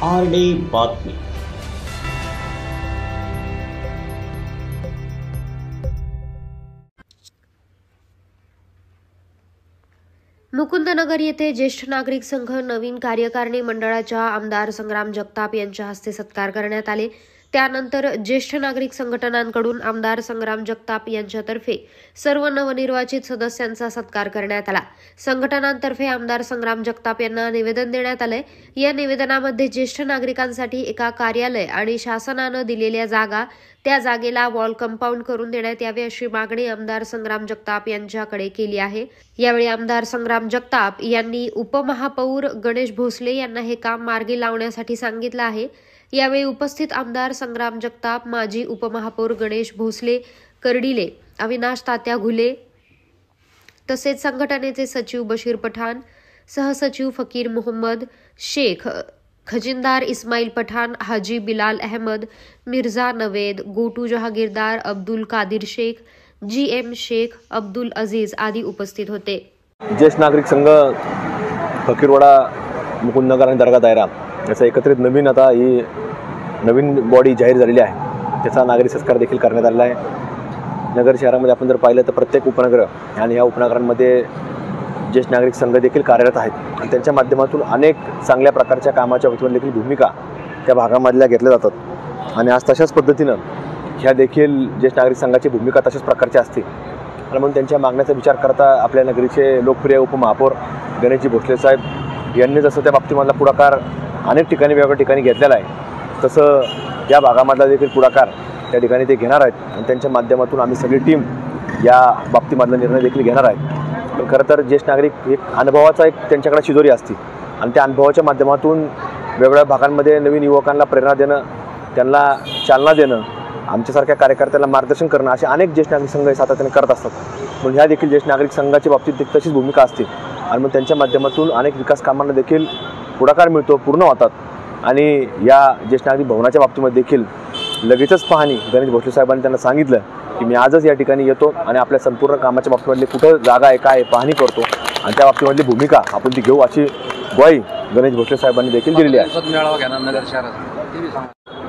RD बातमी। मुकुंदनगर येथे ज्येष्ठ नागरिक संघ नवीन कार्यकारिणी मंडळाच्या आमदार संग्राम जगताप यांच्या हस्ते सत्कार करण्यात आले। त्यानंतर ज्येष्ठ नागरिक संघटनांकडून आमदार संग्राम जगताप यांच्यातर्फे सर्व नवनिर्वाचित सदस्यांचा सत्कार करण्यात आला। संघटनांतर्फे आमदार संग्राम जगताप यांना निवेदन देण्यात आले। या निवेदनामध्ये ज्येष्ठ नागरिकांसाठी एका कार्यालय आणि शासनाने दिलेल्या जागा त्या जागेला वॉल कंपाऊंड करून देण्यात यावे अशी मागणी आमदार संग्राम जगताप यांच्याकडे केली आहे। यावेळी आमदार संग्राम जगताप यांनी उपमहापौर गणेश भोसले यांना हे काम मार्गी लावण्यासाठी सांगितलं आहे। यावेळी उपस्थित आमदार संग्राम जगताप, माजी उपमहापौर गणेश भोसले कर्डिले, अविनाश तात्या घुले तसेच संघटनेचे सचिव बशीर पठाण, सहसचिव फकीर मोहम्मद शेख, खजिनदार इस्माईल पठाण, हाजी बिलाल अहमद, मिर्झा नवेद, गोटू जहागीरदार, अब्दुल कादिर शेख, GM शेख, अब्दुल अजीज आदी उपस्थित होते। ज्येष्ठ नागरिक संघ फकीरवाडा मुकुंदनगर आणि दर्गा दायरा याचा एकत्रित नवीन बॉडी जाहीर झालेली आहे। त्याचा नागरिक सत्कार देखील करण्यात आलेला आहे। नगर शहरामध्ये आपण जर पाहिलं तर प्रत्येक उपनगर आणि या उपनगरांमध्ये ज्येष्ठ नागरिक संघ देखील कार्यरत आहेत आणि त्यांच्या माध्यमातून अनेक चांगल्या प्रकारच्या कामाच्या वतीने देखील भूमिका त्या भागामधल्या घेतल्या जातात आणि आज तशाच पद्धतीनं ह्या देखील ज्येष्ठ नागरिक संघाची भूमिका तशाच प्रकारची असते। आणि म्हणून त्यांच्या मागण्याचा विचार करता आपल्या नगरीचे लोकप्रिय उपमहापौर गणेशजी भोसले साहेब यांनी जसं त्या बाबतीमधला पुढाकार अनेक ठिकाणी वेगवेगळ्या ठिकाणी घेतलेला आहे, तसं या भागामधला देखील पुढाकार त्या ठिकाणी ते घेणार आहेत आणि त्यांच्या माध्यमातून आम्ही सगळी टीम या बाबतीमधला निर्णय देखील घेणार आहेत। पण खरं तर ज्येष्ठ नागरिक एक अनुभवाचा एक त्यांच्याकडे शिदोरी असते आणि त्या अनुभवाच्या माध्यमातून वेगवेगळ्या भागांमध्ये नवीन युवकांना प्रेरणा देणं, त्यांना चालना देणं, आमच्यासारख्या कार्यकर्त्याला मार्गदर्शन करणं असे अनेक ज्येष्ठ नागरिक संघ सातत्याने करत असतात। म्हणून ह्या देखील ज्येष्ठ नागरिक संघाच्या बाबतीत तशीच भूमिका असते आणि मग त्यांच्या माध्यमातून अनेक विकास कामांना देखील पुढाकार मिळतो, पूर्ण होतात। आणि या ज्येष्ठ नागरिक भवनाच्या बाबतीमध्ये देखील लगेचच पाहणी गणेश भोसले साहेबांनी त्यांना सांगितलं की मी आजच या ठिकाणी येतो आणि आपल्या संपूर्ण कामाच्या बाबतीमधली कुठं जागा आहे काय पाहणी करतो आणि त्या बाबतीमधली भूमिका आपण ती घेऊ अशी ग्वाही गणेश भोसले साहेबांनी देखील दिलेली आहे।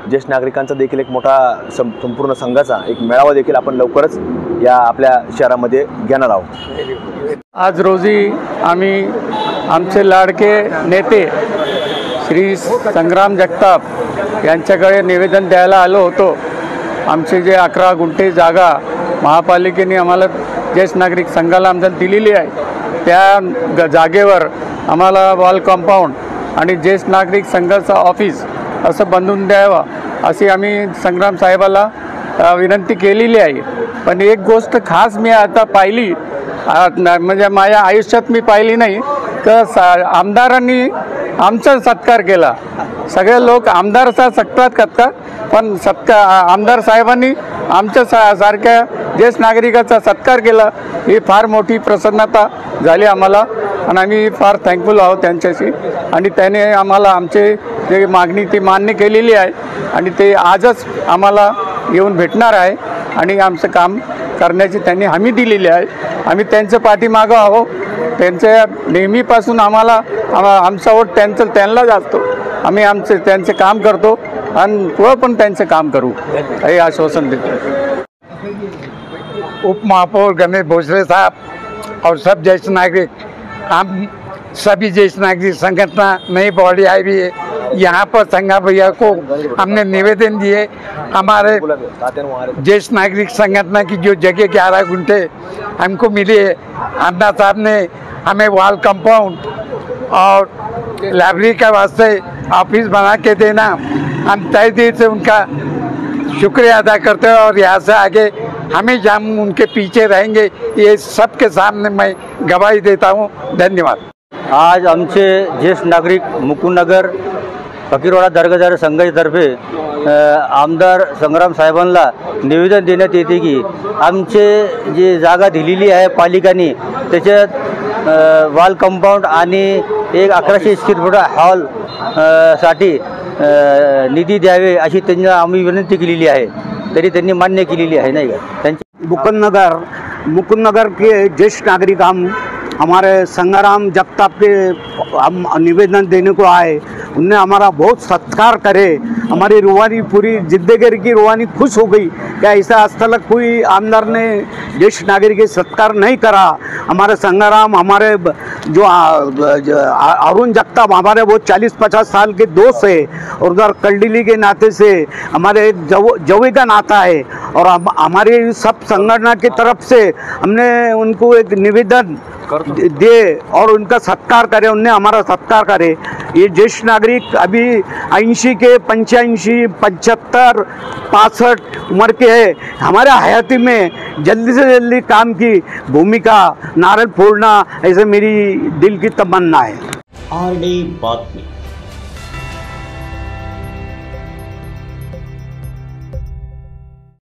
ज्येष्ठ नागरिकांचा देखील एक मोठा संपूर्ण संघाचा एक मेळावा देखील आपण लवकरच या आपल्या शहरामध्ये घेणार आहोत। आज रोजी आम्ही आमचे लाडके नेते श्री संग्राम जगताप यांच्याकडे निवेदन द्यायला आलो होतो। आमचे जे 11 गुंठे जागा महापालिकेने आम्हाला ज्येष्ठ नागरिक संघाला आमच्या दिलेली आहे, त्या जागेवर आम्हाला वॉल कंपाऊंड आणि ज्येष्ठ नागरिक संघाचं ऑफिस असं बनवून द्यावं अशी आम्ही संग्राम साहेबाला विनंती केलेली आहे। पण एक गोष्ट खास मी आता पाहिली, म्हणजे माझ्या आयुष्यात मी पाहिली नाही, तर आमदारांनी आमचा सत्कार केला। सगळे लोक आमदारचा सत्कार करतात, पण आमदार साहेबांनी आमच्या सारख्या ज्येष्ठ नागरिकाचा सत्कार केला, ही फार मोठी प्रसन्नता झाली आम्हाला आणि आम्ही फार थँकफुल आहोत त्यांच्याशी। आणि त्याने आम्हाला आमचे जे मागणी ती मान्य केलेली आहे आणि ते आजच आम्हाला येऊन भेटणार आहे आणि आमचं काम करण्याची त्यांनी हमी दिलेली आहे। आम्ही त्यांच्या पाठीमागं आहोत, त्यांच्या नेहमीपासून आमचा वोट त्यांना जातो। आम्ही त्यांचे काम करतो आणि पुढं पण त्यांचे काम करू हे आश्वासन देतो। उपमहापौर गणेश भोसले साहब और सब ज्येष्ठ नागरिक, हम सभी ज्येष्ठ नागरिक संगठन नई बॉडी आई हुई है। यहाँ पर संगा भैया को हमने निवेदन दिए, हमारे ज्येष्ठ नागरिक संगठन की जो जगह 11 गुंठे हमको मिली है, अन्ना साहब ने हमें वॉल कंपाउंड और लाइब्रेरी के वास्ते ऑफिस बना के देना, हम तय दिल से उनका शुक्रिया अदा करते हैं और यहाँ से आगे हमेशा हम उनके पीछे रहेंगे, ये सबके सामने मैं गवाही देता हूँ। धन्यवाद। आज आमचे ज्येष्ठ नागरिक मुकुंदनगर फकीरवाडा दर्गा दायरा संघातर्फे आमदार संग्राम साहेबांना निवेदन देण्यात येते की आमचे जे जागा दिलेली आहे पालिकांनी त्याच्यात वॉल कंपाऊंड आणि एक 1100 स्क्वेअर फूट हॉल साठी निधी द्यावे अशी त्यांना आम्ही विनंती केलेली आहे, तरी त्यांनी मान्य केलेली आहे। नाही का त्यांची मुकुंदनगर के ज्येष्ठ नागरिक हम हमारे संग्राम जगताप के हम निवेदन देने को आए, उनने हमारा बहुत सत्कार करे। हमारी रूहानी पूरी जिंदगी की रूहानी खुश हो गई क्या ऐसा आज तक कोई आमदार ने ज्येष्ठ नागरिक के सत्कार नहीं करा। हमारे संग्राम, हमारे जो अरुण जगताप हमारे वो 40-50 साल के दोस्त है और उधर कलडिली के नाते से हमारे जवे का नाता है और हमारे सब संगठन की तरफ से हमने उनको एक निवेदन दे और उनका सत्कार करे, उनने हमारा सत्कार करे। ये ज्येष्ठ नागरिक अभी 80 के 85, 75, 65 उम्र के है। हमारे हयाती में जल्दी से जल्दी काम की भूमिका नारळ फोड़ना ऐसे मेरी दिल की तमन्ना है। आरडी बातमी।